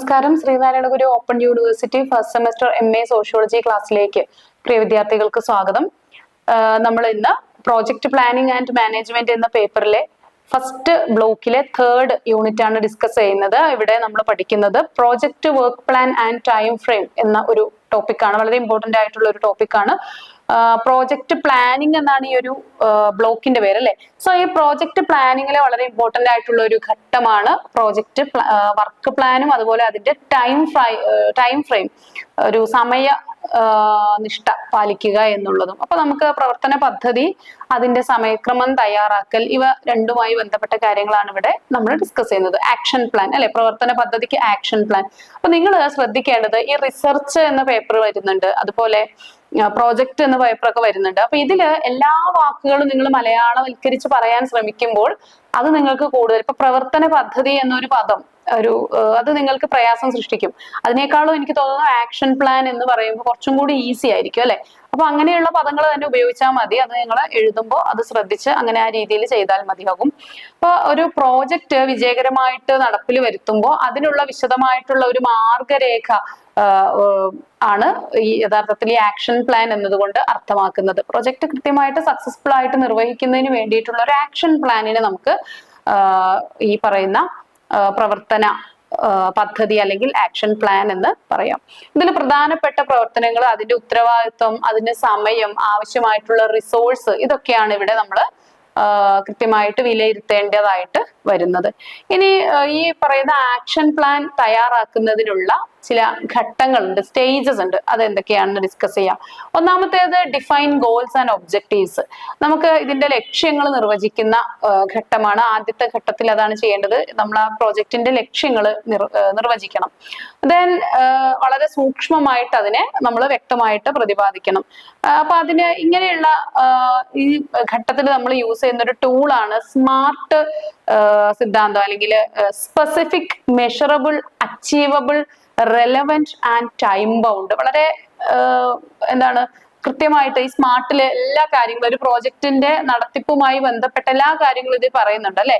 നമസ്കാരം. Sreenarayana Guru open university first semester MA sociology ക്ലാസ്സിലേക്ക് പ്രിയ വിദ്യാർത്ഥികൾക്ക് സ്വാഗതം. നമ്മൾ ഇന്ന് പ്രോജക്ട് പ്ലാനിംഗ് ആൻഡ് മാനേജ്മെന്റ് എന്ന പേപ്പറിലെ ഫസ്റ്റ് ബ്ലോക്കിലെ 3rd യൂണിറ്റ് ആണ് ഡിസ്കസ് ചെയ്യുന്നത്. ഇവിടെ നമ്മൾ പഠിക്കുന്നത് project work plan and time frame എന്ന ഒരു ടോപ്പിക്കാണ്. വളരെ ഇമ്പോർട്ടന്റ് ആയിട്ടുള്ള ഒരു ടോപ്പിക്കാണ്. പ്രോജക്ട് പ്ലാനിങ് എന്നാണ് ഈ ഒരു ബ്ലോക്കിന്റെ പേര്, അല്ലെ? സോ ഈ പ്രോജക്ട് പ്ലാനിങ്ങിലെ വളരെ ഇമ്പോർട്ടന്റ് ആയിട്ടുള്ള ഒരു ഘട്ടമാണ് പ്രോജക്ട് വർക്ക് പ്ലാനും അതുപോലെ അതിന്റെ ടൈം ഫ്രെയിം, ഒരു സമയ നിഷ്ഠ പാലിക്കുക എന്നുള്ളതും. അപ്പൊ നമുക്ക് പ്രവർത്തന പദ്ധതി, അതിന്റെ സമയക്രമം തയ്യാറാക്കൽ, ഇവ രണ്ടുമായി ബന്ധപ്പെട്ട കാര്യങ്ങളാണ് ഇവിടെ നമ്മൾ ഡിസ്കസ് ചെയ്യുന്നത്. ആക്ഷൻ പ്ലാൻ, അല്ലെ? പ്രവർത്തന പദ്ധതിക്ക് ആക്ഷൻ പ്ലാൻ. അപ്പൊ നിങ്ങൾ ശ്രദ്ധിക്കേണ്ടത്, ഈ റിസർച്ച് എന്ന പേപ്പർ വരുന്നുണ്ട്, അതുപോലെ പ്രോജക്റ്റ് എന്ന പേപ്പറൊക്കെ വരുന്നുണ്ട്. അപ്പൊ ഇതില് എല്ലാ വാക്കുകളും നിങ്ങൾ മലയാളവൽക്കരിച്ച് പറയാൻ ശ്രമിക്കുമ്പോൾ അത് നിങ്ങൾക്ക് കൂടുതൽ, ഇപ്പൊ പ്രവർത്തന പദ്ധതി എന്നൊരു പദം അത് നിങ്ങൾക്ക് പ്രയാസം സൃഷ്ടിക്കും. അതിനേക്കാളും എനിക്ക് തോന്നുന്നു ആക്ഷൻ പ്ലാൻ എന്ന് പറയുമ്പോൾ കുറച്ചും കൂടി ഈസി ആയിരിക്കും, അല്ലെ? അപ്പൊ അങ്ങനെയുള്ള പദങ്ങൾ തന്നെ ഉപയോഗിച്ചാൽ മതി. അത് നിങ്ങൾ എഴുതുമ്പോൾ അത് ശ്രദ്ധിച്ച് അങ്ങനെ ആ രീതിയിൽ ചെയ്താൽ മതിയാകും. അപ്പൊ ഒരു പ്രോജക്റ്റ് വിജയകരമായിട്ട് നടപ്പിൽ വരുത്തുമ്പോൾ അതിനുള്ള വിശദമായിട്ടുള്ള ഒരു മാർഗരേഖ ആണ് ഈ യഥാർത്ഥത്തിൽ ഈ ആക്ഷൻ പ്ലാൻ എന്നതുകൊണ്ട് അർത്ഥമാക്കുന്നത്. പ്രൊജക്ട് കൃത്യമായിട്ട് സക്സസ്ഫുൾ ആയിട്ട് നിർവഹിക്കുന്നതിന് വേണ്ടിയിട്ടുള്ള ഒരു ആക്ഷൻ പ്ലാനിനെ നമുക്ക് ഈ പറയുന്ന പ്രവർത്തന പദ്ധതി അല്ലെങ്കിൽ ആക്ഷൻ പ്ലാൻ എന്ന് പറയാം. ഇതിൽ പ്രധാനപ്പെട്ട പ്രവർത്തനങ്ങൾ, അതിന്റെ ഉത്തരവാദിത്വം, അതിന്റെ സമയം, ആവശ്യമായിട്ടുള്ള റിസോഴ്സ്, ഇതൊക്കെയാണ് ഇവിടെ നമ്മൾ കൃത്യമായിട്ട് വിലയിരുത്തേണ്ടതായിട്ട് വരുന്നത്. ഇനി ഈ പറയുന്ന ആക്ഷൻ പ്ലാൻ തയ്യാറാക്കുന്നതിനുള്ള ചില ഘട്ടങ്ങളുണ്ട്, സ്റ്റേജസ് ഉണ്ട്. അതെന്തൊക്കെയാണെന്ന് ഡിസ്കസ് ചെയ്യാം. ഒന്നാമത്തേത് ഡിഫൈൻ ഗോൾസ് ആൻഡ് ഒബ്ജക്റ്റീവ്സ്. നമുക്ക് ഇതിന്റെ ലക്ഷ്യങ്ങൾ നിർവചിക്കുന്ന ഘട്ടമാണ്. ആദ്യത്തെ ഘട്ടത്തിൽ അതാണ് ചെയ്യേണ്ടത്. നമ്മൾ ആ പ്രോജക്റ്റിന്റെ ലക്ഷ്യങ്ങൾ നിർവചിക്കണം. ദെൻ വളരെ സൂക്ഷ്മമായിട്ട് അതിനെ നമ്മൾ വ്യക്തമായിട്ട് പ്രതിപാദിക്കണം. അപ്പൊ അതിന് ഇങ്ങനെയുള്ള ഈ ഘട്ടത്തിൽ നമ്മൾ യൂസ് ചെയ്യുന്ന ഒരു ടൂളാണ് സ്മാർട്ട് സിദ്ധാന്തം, അല്ലെങ്കിൽ specific, measurable, achievable, relevant and time bound. വളരെ എന്താണ്, കൃത്യമായിട്ട് ഈ സ്മാർട്ടിലെ എല്ലാ കാര്യങ്ങളും, ഒരു പ്രോജക്റ്റിന്റെ നടത്തിപ്പുമായി ബന്ധപ്പെട്ട എല്ലാ കാര്യങ്ങളും ഇതിൽ പറയുന്നുണ്ട്, അല്ലെ?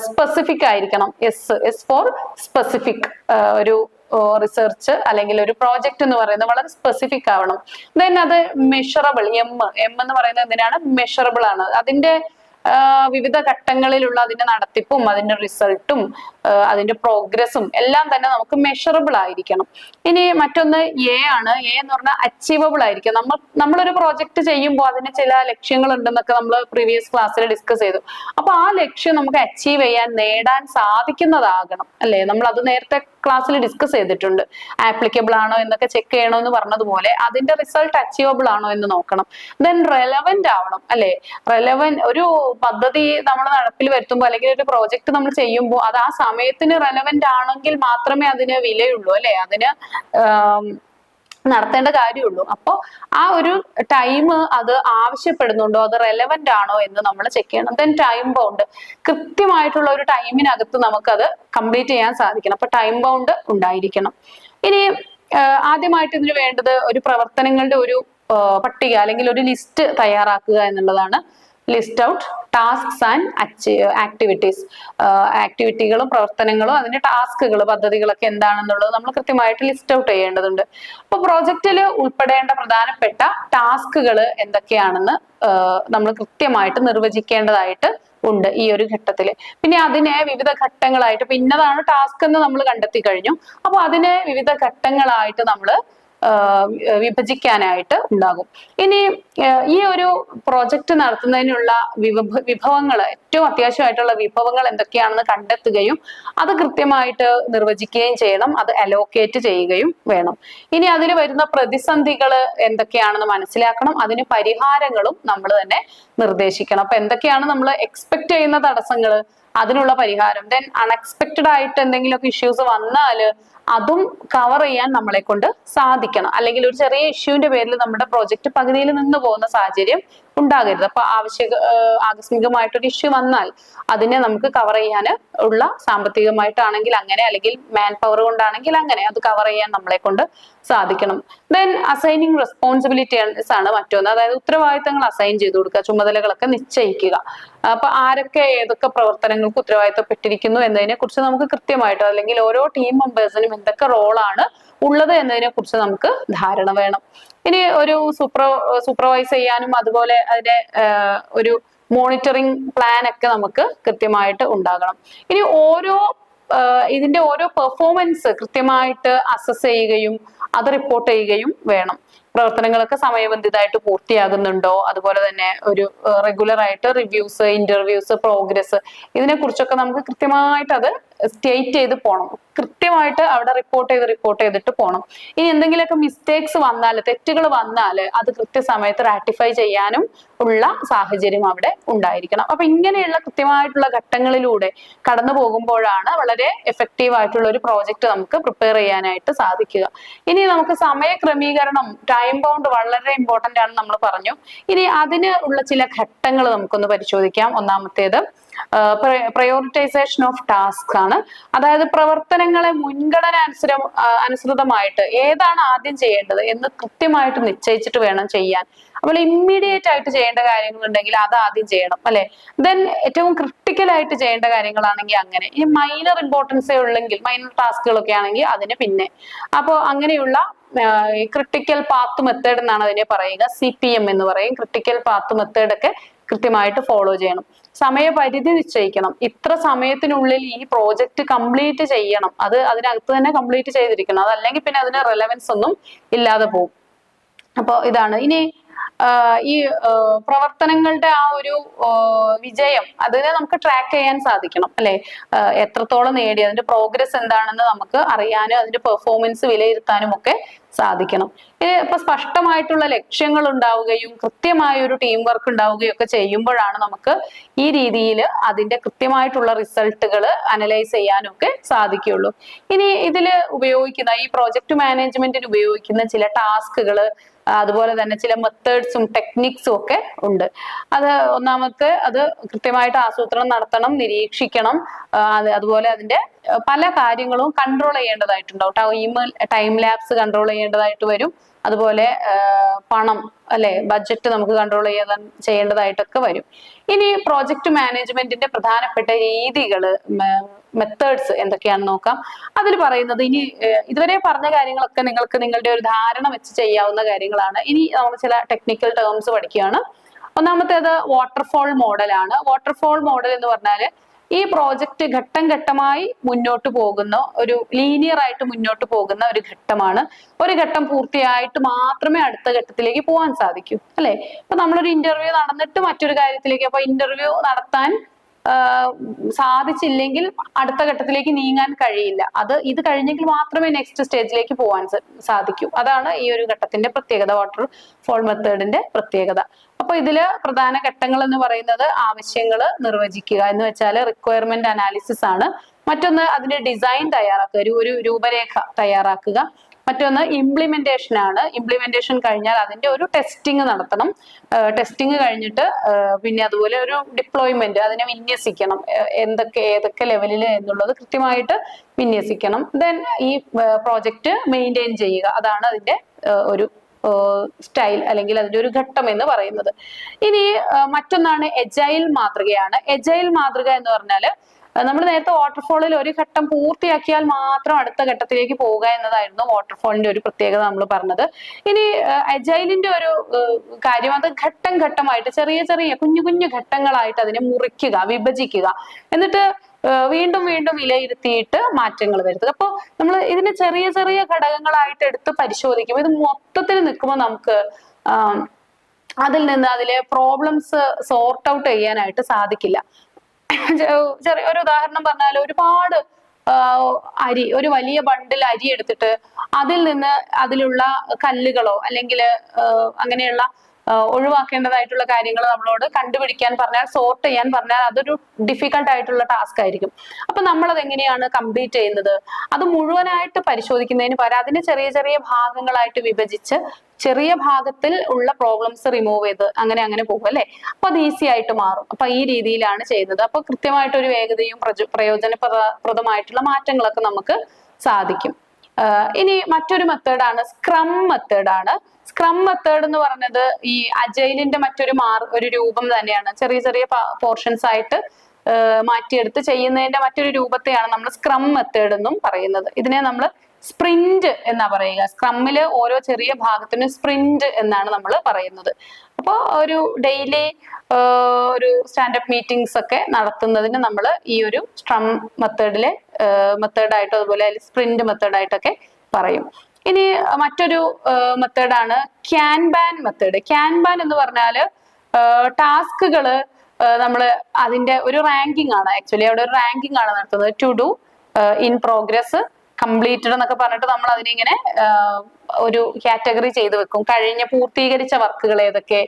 സ്പെസിഫിക് ആയിരിക്കണം. S four specific. ഒരു റിസർച്ച് അല്ലെങ്കിൽ ഒരു പ്രോജക്റ്റ് എന്ന് പറയുന്നത് വളരെ സ്പെസിഫിക് ആവണം. ദെൻ അത് മെഷറബിൾ, എം എന്ന് പറയുന്നത് എന്തിനാണ്? മെഷറബിൾ ആണ്. അതിന്റെ വിവിധ ഘട്ടങ്ങളിലുള്ള അതിന്റെ നടത്തിപ്പും അതിന്റെ റിസൾട്ടും അതിന്റെ പ്രോഗ്രസും എല്ലാം തന്നെ നമുക്ക് മെഷറബിൾ ആയിരിക്കണം. ഇനി മറ്റൊന്ന് എ ആണ്. എ എന്ന് പറഞ്ഞാൽ അച്ചീവബിൾ ആയിരിക്കും. നമ്മളൊരു പ്രോജക്റ്റ് ചെയ്യുമ്പോൾ അതിന് ചില ലക്ഷ്യങ്ങൾ ഉണ്ടെന്നൊക്കെ നമ്മൾ പ്രീവിയസ് ക്ലാസ്സിൽ ഡിസ്കസ് ചെയ്തു. അപ്പൊ ആ ലക്ഷ്യം നമുക്ക് അച്ചീവ് ചെയ്യാൻ, നേടാൻ സാധിക്കുന്നതാകണം, അല്ലെ? നമ്മൾ അത് നേരത്തെ ക്ലാസ്സിൽ ഡിസ്കസ് ചെയ്തിട്ടുണ്ട്. ആപ്ലിക്കബിൾ ആണോ എന്നൊക്കെ ചെക്ക് ചെയ്യണോ എന്ന് പറഞ്ഞതുപോലെ അതിന്റെ റിസൾട്ട് അച്ചീവബിൾ ആണോ എന്ന് നോക്കണം. ദെൻ റെലവന്റ് ആവണം, അല്ലെ? റെലവന്റ്, ഒരു പദ്ധതി നമ്മൾ നടപ്പിൽ വരുത്തുമ്പോൾ അല്ലെങ്കിൽ ഒരു പ്രോജക്റ്റ് നമ്മൾ ചെയ്യുമ്പോൾ അത് ആ സമയത്തിന് റെലവന്റ് ആണെങ്കിൽ മാത്രമേ അതിന് വിലയുള്ളൂ, അല്ലെ? അതിന് നടത്തേണ്ട കാര്യമുള്ളൂ. അപ്പൊ ആ ഒരു ടൈം അത് ആവശ്യപ്പെടുന്നുണ്ടോ, അത് റെലവന്റ് ആണോ എന്ന് നമ്മൾ ചെക്ക് ചെയ്യണം. ദെൻ ടൈം ബൗണ്ട്, കൃത്യമായിട്ടുള്ള ഒരു ടൈമിനകത്ത് നമുക്കത് കംപ്ലീറ്റ് ചെയ്യാൻ സാധിക്കണം. അപ്പൊ ടൈം ബൗണ്ട് ഉണ്ടായിരിക്കണം. ഇനി ആദ്യമായിട്ട് ഇതിന് വേണ്ടത് ഒരു പ്രവർത്തനങ്ങളുടെ ഒരു പട്ടിക അല്ലെങ്കിൽ ഒരു ലിസ്റ്റ് തയ്യാറാക്കുക എന്നുള്ളതാണ്. List out tasks and activities. ആക്ടിവിറ്റികളും പ്രവർത്തനങ്ങളും അതിന്റെ ടാസ്കുകൾ, പദ്ധതികളൊക്കെ എന്താണെന്നുള്ളത് നമ്മൾ കൃത്യമായിട്ട് ലിസ്റ്റ് ഔട്ട് ചെയ്യേണ്ടതുണ്ട്. അപ്പൊ പ്രോജക്റ്റിൽ ഉൾപ്പെടേണ്ട പ്രധാനപ്പെട്ട ടാസ്കുകൾ എന്തൊക്കെയാണെന്ന് നമ്മൾ കൃത്യമായിട്ട് നിർവചിക്കേണ്ടതായിട്ട് ഉണ്ട് ഈ ഒരു ഘട്ടത്തിൽ. പിന്നെ അതിനെ വിവിധ ഘട്ടങ്ങളായിട്ട്, ഇപ്പൊ ഇന്നതാണ് ടാസ്ക് എന്ന് നമ്മൾ കണ്ടെത്തി കഴിഞ്ഞു. അപ്പൊ അതിനെ വിവിധ ഘട്ടങ്ങളായിട്ട് നമ്മൾ വിഭജിക്കാനായിട്ട് ഉണ്ടാകും. ഇനി ഈ ഒരു പ്രോജക്റ്റ് നടത്തുന്നതിനുള്ള വിഭവങ്ങൾ, ഏറ്റവും അത്യാവശ്യമായിട്ടുള്ള വിഭവങ്ങൾ എന്തൊക്കെയാണെന്ന് കണ്ടെത്തുകയും അത് കൃത്യമായിട്ട് നിർവചിക്കുകയും ചെയ്യണം. അത് അലോക്കേറ്റ് ചെയ്യുകയും വേണം. ഇനി അതിൽ വരുന്ന പ്രതിസന്ധികൾ എന്തൊക്കെയാണെന്ന് മനസ്സിലാക്കണം. അതിന് പരിഹാരങ്ങളും നമ്മൾ തന്നെ നിർദ്ദേശിക്കണം. അപ്പൊ എന്തൊക്കെയാണ് നമ്മൾ എക്സ്പെക്ട് ചെയ്യുന്ന തടസ്സങ്ങൾ, അതിനുള്ള പരിഹാരം. ദെൻ അൺഎക്സ്പെക്റ്റഡ് ആയിട്ട് എന്തെങ്കിലുമൊക്കെ ഇഷ്യൂസ് വന്നാല് അതും കവർ ചെയ്യാൻ നമ്മളെ കൊണ്ട് സാധിക്കണം. അല്ലെങ്കിൽ ഒരു ചെറിയ ഇഷ്യൂവിന്റെ പേരിൽ നമ്മുടെ പ്രോജക്റ്റ് പകുതിയിൽ നിന്ന് പോകുന്ന സാഹചര്യം ഉണ്ടാകരുത്. അപ്പൊ ആകസ്മികമായിട്ടൊരു ഇഷ്യൂ വന്നാൽ അതിനെ നമുക്ക് കവർ ചെയ്യാൻ ഉള്ള സാമ്പത്തികമായിട്ടാണെങ്കിൽ അങ്ങനെ, അല്ലെങ്കിൽ മാൻ പവർ കൊണ്ടാണെങ്കിൽ അങ്ങനെ അത് കവർ ചെയ്യാൻ നമ്മളെ കൊണ്ട് സാധിക്കണം. ദെൻ അസൈനിങ് റെസ്പോൺസിബിലിറ്റീസ് ആണ് മറ്റൊന്ന്. അതായത് ഉത്തരവാദിത്തങ്ങൾ അസൈൻ ചെയ്ത് കൊടുക്കുക, ചുമതലകളൊക്കെ നിശ്ചയിക്കുക. അപ്പൊ ആരൊക്കെ ഏതൊക്കെ പ്രവർത്തനങ്ങൾക്ക് ഉത്തരവാദിത്തപ്പെട്ടിരിക്കുന്നു എന്നതിനെ കുറിച്ച് നമുക്ക് കൃത്യമായിട്ട്, അല്ലെങ്കിൽ ഓരോ ടീം മെമ്പേഴ്സിനും എന്തൊക്കെ റോളാണ് ഉള്ളത് എന്നതിനെ കുറിച്ച് നമുക്ക് ധാരണ വേണം. ഇനി ഒരു സൂപ്പർവൈസ് ചെയ്യാനും അതുപോലെ അതിന്റെ ഒരു മോണിറ്ററിംഗ് പ്ലാൻ ഒക്കെ നമുക്ക് കൃത്യമായിട്ട് ഉണ്ടാകണം. ഇനി ഇതിന്റെ ഓരോ പെർഫോമൻസ് കൃത്യമായിട്ട് അസസ് ചെയ്യുകയും അത് റിപ്പോർട്ട് ചെയ്യുകയും വേണം. പ്രവർത്തനങ്ങളൊക്കെ സമയബന്ധിതമായിട്ട് പൂർത്തിയാകുന്നുണ്ടോ, അതുപോലെ തന്നെ ഒരു റെഗുലർ ആയിട്ട് റിവ്യൂസ്, ഇന്റർവ്യൂസ്, പ്രോഗ്രസ്, ഇതിനെ കുറിച്ചൊക്കെ നമുക്ക് കൃത്യമായിട്ട് അത് സ്റ്റേറ്റ് ചെയ്ത് പോകണം. കൃത്യമായിട്ട് അവിടെ റിപ്പോർട്ട് ചെയ്തിട്ട് പോകണം. ഇനി എന്തെങ്കിലുമൊക്കെ മിസ്റ്റേക്സ് വന്നാൽ, തെറ്റുകൾ വന്നാൽ അത് കൃത്യസമയത്ത് റാറ്റിഫൈ ചെയ്യാനും ഉള്ള സാഹചര്യം അവിടെ ഉണ്ടായിരിക്കണം. അപ്പൊ ഇങ്ങനെയുള്ള കൃത്യമായിട്ടുള്ള ഘട്ടങ്ങളിലൂടെ കടന്നു പോകുമ്പോഴാണ് വളരെ എഫക്റ്റീവ് ആയിട്ടുള്ള ഒരു പ്രോജക്റ്റ് നമുക്ക് പ്രിപ്പയർ ചെയ്യാനായിട്ട് സാധിക്കുക. ഇനി നമുക്ക് സമയ ക്രമീകരണം, ടൈം ബൗണ്ട് വളരെ ഇമ്പോർട്ടന്റ് ആണ് നമ്മൾ പറഞ്ഞു. ഇനി അതിന് ഉള്ള ചില ഘട്ടങ്ങൾ നമുക്കൊന്ന് പരിശോധിക്കാം. ഒന്നാമത്തേത് പ്രയോറിറ്റൈസേഷൻ ഓഫ് ടാസ്ക് ആണ്. അതായത് പ്രവർത്തനങ്ങളെ മുൻഗണന അനുസൃതമായിട്ട് ഏതാണ് ആദ്യം ചെയ്യേണ്ടത് എന്ന് കൃത്യമായിട്ട് നിശ്ചയിച്ചിട്ട് വേണം ചെയ്യാൻ. അതുപോലെ ഇമ്മീഡിയറ്റ് ആയിട്ട് ചെയ്യേണ്ട കാര്യങ്ങളുണ്ടെങ്കിൽ അത് ആദ്യം ചെയ്യണം, അല്ലെ? ദെൻ ഏറ്റവും ക്രിട്ടിക്കൽ ആയിട്ട് ചെയ്യേണ്ട കാര്യങ്ങളാണെങ്കിൽ അങ്ങനെ. ഈ മൈനർ ഇമ്പോർട്ടൻസേ ഉള്ളെങ്കിൽ, മൈനർ ടാസ്കുകളൊക്കെ ആണെങ്കിൽ അതിന് പിന്നെ. അപ്പോൾ അങ്ങനെയുള്ള ക്രിട്ടിക്കൽ പാത്ത് മെത്തേഡ് എന്നാണ് അതിനെ പറയുക. CPM എന്ന് പറയും. ക്രിട്ടിക്കൽ പാത്ത് മെത്തേഡ് ഒക്കെ കൃത്യമായിട്ട് ഫോളോ ചെയ്യണം. സമയപരിധി നിശ്ചയിക്കണം. ഇത്ര സമയത്തിനുള്ളിൽ ഈ പ്രോജക്റ്റ് കംപ്ലീറ്റ് ചെയ്യണം. അത് അതിനകത്ത് തന്നെ കംപ്ലീറ്റ് ചെയ്തിരിക്കണം. അതല്ലെങ്കിൽ പിന്നെ അതിന് റെലവൻസ് ഒന്നും ഇല്ലാതെ പോകും. അപ്പോൾ ഇതാണ്. ഇനി ഈ പ്രവർത്തനങ്ങളുടെ ആ ഒരു വിജയം അതിനെ നമുക്ക് ട്രാക്ക് ചെയ്യാൻ സാധിക്കണം, അല്ലെ? എത്രത്തോളം നേടി, അതിന്റെ പ്രോഗ്രസ് എന്താണെന്ന് നമുക്ക് അറിയാനും അതിന്റെ പെർഫോമൻസ് വിലയിരുത്താനും ഒക്കെ സാധിക്കണം. ഇപ്പൊ സ്പഷ്ടമായിട്ടുള്ള ലക്ഷ്യങ്ങൾ ഉണ്ടാവുകയും കൃത്യമായ ഒരു ടീം വർക്ക് ഉണ്ടാവുകയും ഒക്കെ ചെയ്യുമ്പോഴാണ് നമുക്ക് ഈ രീതിയിൽ അതിന്റെ കൃത്യമായിട്ടുള്ള റിസൾട്ടുകൾ അനലൈസ് ചെയ്യാനും ഒക്കെ സാധിക്കുകയുള്ളൂ. ഇനി ഇതിൽ ഉപയോഗിക്കുന്ന ഈ പ്രോജക്റ്റ് മാനേജ്മെന്റിന് ഉപയോഗിക്കുന്ന ചില ടാസ്കുകൾ, അതുപോലെ തന്നെ ചില മെത്തേഡ്സും ടെക്നിക്സും ഒക്കെ ഉണ്ട്. ഒന്നാമത്തെ അത് കൃത്യമായിട്ട് ആസൂത്രണം നടത്തണം, നിരീക്ഷിക്കണം. അതുപോലെ അതിന്റെ പല കാര്യങ്ങളും കൺട്രോൾ ചെയ്യേണ്ടതായിട്ടുണ്ടാവും. ടൈം ലാപ്സ് കൺട്രോൾ ചെയ്യേണ്ടതായിട്ട് വരും. അതുപോലെ പണം, അല്ലെ, ബഡ്ജറ്റ് നമുക്ക് കൺട്രോൾ ചെയ്യേണ്ടതായിട്ടൊക്കെ വരും. ഇനി പ്രോജക്റ്റ് മാനേജ്മെന്റിന്റെ പ്രധാനപ്പെട്ട രീതികള്, മെത്തേഡ്സ് എന്തൊക്കെയാണെന്ന് നോക്കാം. അതിൽ പറയുന്നത്, ഇനി ഇതുവരെ പറഞ്ഞ കാര്യങ്ങളൊക്കെ നിങ്ങൾക്ക് നിങ്ങളുടെ ഒരു ധാരണ വെച്ച് ചെയ്യാവുന്ന കാര്യങ്ങളാണ്. ഇനി നമ്മൾ ചില ടെക്നിക്കൽ ടേംസ് പഠിക്കുകയാണ്. ഒന്നാമത്തേത് വാട്ടർഫോൾ മോഡലാണ്. വാട്ടർഫോൾ മോഡൽ എന്ന് പറഞ്ഞാല് ഈ പ്രോജക്റ്റ് ഘട്ടം ഘട്ടമായി മുന്നോട്ട് പോകുന്ന, ഒരു ലീനിയർ ആയിട്ട് മുന്നോട്ട് പോകുന്ന ഒരു ഘട്ടമാണ്. ഒരു ഘട്ടം പൂർത്തിയായിട്ട് മാത്രമേ അടുത്ത ഘട്ടത്തിലേക്ക് പോകാൻ സാധിക്കൂ, അല്ലെ? ഇപ്പൊ നമ്മളൊരു ഇന്റർവ്യൂ നടന്നിട്ട് മറ്റൊരു കാര്യത്തിലേക്ക്, അപ്പൊ ഇന്റർവ്യൂ നടത്താൻ സാധിച്ചില്ലെങ്കിൽ അടുത്ത ഘട്ടത്തിലേക്ക് നീങ്ങാൻ കഴിയില്ല. ഇത് കഴിഞ്ഞെങ്കിൽ മാത്രമേ നെക്സ്റ്റ് സ്റ്റേജിലേക്ക് പോകാൻ സാധിക്കൂ. അതാണ് ഈ ഒരു ഘട്ടത്തിന്റെ പ്രത്യേകത, വാട്ടർ ഫോൾ മെത്തേഡിന്റെ പ്രത്യേകത. അപ്പൊ ഇതില് പ്രധാന ഘട്ടങ്ങൾ എന്ന് പറയുന്നത് ആവശ്യങ്ങൾ നിർവചിക്കുക എന്ന് വെച്ചാൽ റിക്വയർമെന്റ് അനാലിസിസ് ആണ്. മറ്റൊന്ന് അതിന്റെ ഡിസൈൻ തയ്യാറാക്കുക, ഒരു രൂപരേഖ തയ്യാറാക്കുക. മറ്റൊന്ന് ഇംപ്ലിമെന്റേഷൻ ആണ്. ഇംപ്ലിമെന്റേഷൻ കഴിഞ്ഞാൽ അതിന്റെ ഒരു ടെസ്റ്റിംഗ് നടത്തണം. ടെസ്റ്റിംഗ് കഴിഞ്ഞിട്ട് പിന്നെ അതുപോലെ ഒരു ഡിപ്ലോയ്മെന്റ്, അതിനെ വിന്യസിക്കണം. ഏതൊക്കെ ലെവലിൽ എന്നുള്ളത് കൃത്യമായിട്ട് വിന്യസിക്കണം. ദെൻ ഈ പ്രോജക്റ്റ് മെയിൻറ്റെയിൻ ചെയ്യുക. അതാണ് അതിന്റെ ഒരു സ്റ്റൈൽ, അല്ലെങ്കിൽ അതിന്റെ ഒരു ഘട്ടം എന്ന് പറയുന്നത്. ഇനി മറ്റൊന്നാണ് എജൈൽ മാതൃകയാണ്. എജൈൽ മാതൃക എന്ന് പറഞ്ഞാല് നമ്മൾ നേരത്തെ വാട്ടർഫോളിൽ ഒരു ഘട്ടം പൂർത്തിയാക്കിയാൽ മാത്രം അടുത്ത ഘട്ടത്തിലേക്ക് പോവുക എന്നതായിരുന്നു വാട്ടർഫോളിന്റെ ഒരു പ്രത്യേകത നമ്മൾ പറഞ്ഞത്. ഇനി അജൈലിന്റെ ഒരു കാര്യം, അത് ഘട്ടം ഘട്ടമായിട്ട് ചെറിയ ചെറിയ കുഞ്ഞു കുഞ്ഞു ഘട്ടങ്ങളായിട്ട് അതിനെ മുറിക്കുക, വിഭജിക്കുക, എന്നിട്ട് വീണ്ടും വീണ്ടും വിലയിരുത്തിയിട്ട് മാറ്റങ്ങൾ വരുത്തുക. അപ്പോൾ നമ്മൾ ഇതിനെ ചെറിയ ചെറിയ ഘടകങ്ങളായിട്ട് എടുത്ത് പരിശോധിക്കും. ഇത് മൊത്തത്തിൽ നിൽക്കുമ്പോൾ നമുക്ക് അതിൽ നിന്ന് അതിലെ പ്രോബ്ലംസ് സോർട്ട് ഔട്ട് ചെയ്യാനായിട്ട് സാധിക്കില്ല. ഒരു ഉദാഹരണം പറഞ്ഞാൽ, ഒരുപാട് അരി, ഒരു വലിയ ബണ്ടിൽ അരി എടുത്തിട്ട് അതിൽ നിന്ന് അതിലുള്ള കല്ലുകളോ അല്ലെങ്കിൽ അങ്ങനെയുള്ള ഒഴിവാക്കേണ്ടതായിട്ടുള്ള കാര്യങ്ങൾ നമ്മളോട് കണ്ടുപിടിക്കാൻ പറഞ്ഞാൽ, സോർട്ട് ചെയ്യാൻ പറഞ്ഞാൽ അതൊരു ഡിഫിക്കൽട്ട് ആയിട്ടുള്ള ടാസ്ക് ആയിരിക്കും. അപ്പൊ നമ്മൾ അത് എങ്ങനെയാണ് കംപ്ലീറ്റ് ചെയ്യുന്നത്? അത് മുഴുവനായിട്ട് പരിശോധിക്കുന്നതിന് പകരം അതിനെ ചെറിയ ചെറിയ ഭാഗങ്ങളായിട്ട് വിഭജിച്ച് ചെറിയ ഭാഗത്തിൽ ഉള്ള പ്രോബ്ലംസ് റിമൂവ് ചെയ്ത് അങ്ങനെ പോകും അല്ലെ. അപ്പൊ അത് ഈസി ആയിട്ട് മാറും. അപ്പൊ ഈ രീതിയിലാണ് ചെയ്യുന്നത്. അപ്പൊ കൃത്യമായിട്ട് ഒരു വേഗതയും പ്രയോജനപ്രദമായിട്ടുള്ള മാറ്റങ്ങളൊക്കെ നമുക്ക് സാധിക്കും. ഇനി മറ്റൊരു മെത്തേഡാണ് സ്ക്രം മെത്തേഡാണ്. സ്ക്രം മെത്തേഡ് എന്ന് പറഞ്ഞത് ഈ അജൈലിന്റെ ഒരു രൂപം തന്നെയാണ്. ചെറിയ ചെറിയ പോർഷൻസ് ആയിട്ട് മാറ്റിയെടുത്ത് ചെയ്യുന്നതിന്റെ മറ്റൊരു രൂപത്തെയാണ് നമ്മൾ സ്ക്രം മെത്തേഡ് എന്നും പറയുന്നത്. ഇതിനെ നമ്മൾ സ്പ്രിന്റ് എന്നാ പറയുക. സ്ക്രമ്മില് ഓരോ ചെറിയ ഭാഗത്തിനും സ്പ്രിന്റ് എന്നാണ് നമ്മൾ പറയുന്നത്. അപ്പോൾ ഒരു ഡെയിലി ഒരു സ്റ്റാൻഡപ്പ് മീറ്റിംഗ്സ് ഒക്കെ നടത്തുന്നതിന് നമ്മൾ ഈ ഒരു സ്ക്രം മെത്തേഡായിട്ടോ അതുപോലെ സ്പ്രിന്റ് മെത്തേഡായിട്ടൊക്കെ പറയും. ഇനി മറ്റൊരു മെത്തേഡാണ് ക്യാൻബാൻ മെത്തേഡ്. ക്യാൻബാൻ എന്ന് പറഞ്ഞാല് ടാസ്കുകള് നമ്മൾ അതിന്റെ ഒരു റാങ്കിങ് ആണ്. ആക്ച്വലി അവിടെ ഒരു റാങ്കിങ് ആണ് നടത്തുന്നത്. To do, in progress, completed എന്നൊക്കെ പറഞ്ഞിട്ട് നമ്മൾ അതിനിങ്ങനെ ഒരു കാറ്റഗറി ചെയ്ത് വെക്കും. പൂർത്തീകരിച്ച വർക്കുകൾ ഏതൊക്കെ,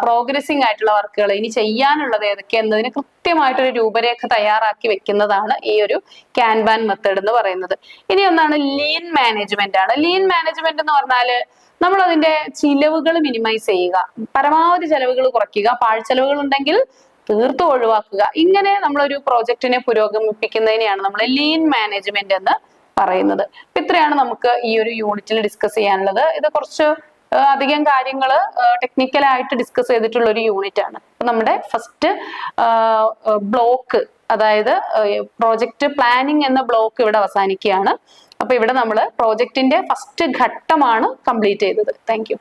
പ്രോഗ്രസിങ് ആയിട്ടുള്ള വർക്കുകൾ, ഇനി ചെയ്യാനുള്ളത് ഏതൊക്കെ എന്നതിന് കൃത്യമായിട്ടൊരു രൂപരേഖ തയ്യാറാക്കി വെക്കുന്നതാണ് ഈ ഒരു ക്യാൻബാൻ മെത്തേഡ് എന്ന് പറയുന്നത്. ഇനി ഒന്നാണ് ലീൻ മാനേജ്മെന്റ് ആണ്. ലീൻ മാനേജ്മെന്റ് എന്ന് പറഞ്ഞാല് നമ്മൾ അതിന്റെ ചിലവുകൾ മിനിമൈസ് ചെയ്യുക, പരമാവധി ചെലവുകൾ കുറയ്ക്കുക, പാഴ്ചെലവുകൾ ഉണ്ടെങ്കിൽ തീർത്തും ഒഴിവാക്കുക. ഇങ്ങനെ നമ്മളൊരു പ്രോജക്റ്റിനെ പുരോഗമിപ്പിക്കുന്നതിനെയാണ് നമ്മൾ ലീൻ മാനേജ്മെന്റ് എന്ന് പറയുന്നത്. ഇത്രയാണ് നമുക്ക് ഈ ഒരു യൂണിറ്റിൽ ഡിസ്കസ് ചെയ്യാനുള്ളത്. ഇത് കുറച്ച് അധികം കാര്യങ്ങൾ ടെക്നിക്കലായിട്ട് ഡിസ്കസ് ചെയ്തിട്ടുള്ള ഒരു യൂണിറ്റ് ആണ്. അപ്പൊ നമ്മുടെ ഫസ്റ്റ് ബ്ലോക്ക്, അതായത് പ്രോജക്റ്റ് പ്ലാനിങ് എന്ന ബ്ലോക്ക് ഇവിടെ അവസാനിക്കുകയാണ്. അപ്പൊ ഇവിടെ നമ്മൾ പ്രോജക്റ്റിന്റെ ഫസ്റ്റ് ഘട്ടമാണ് കംപ്ലീറ്റ് ചെയ്തത്. Thank you.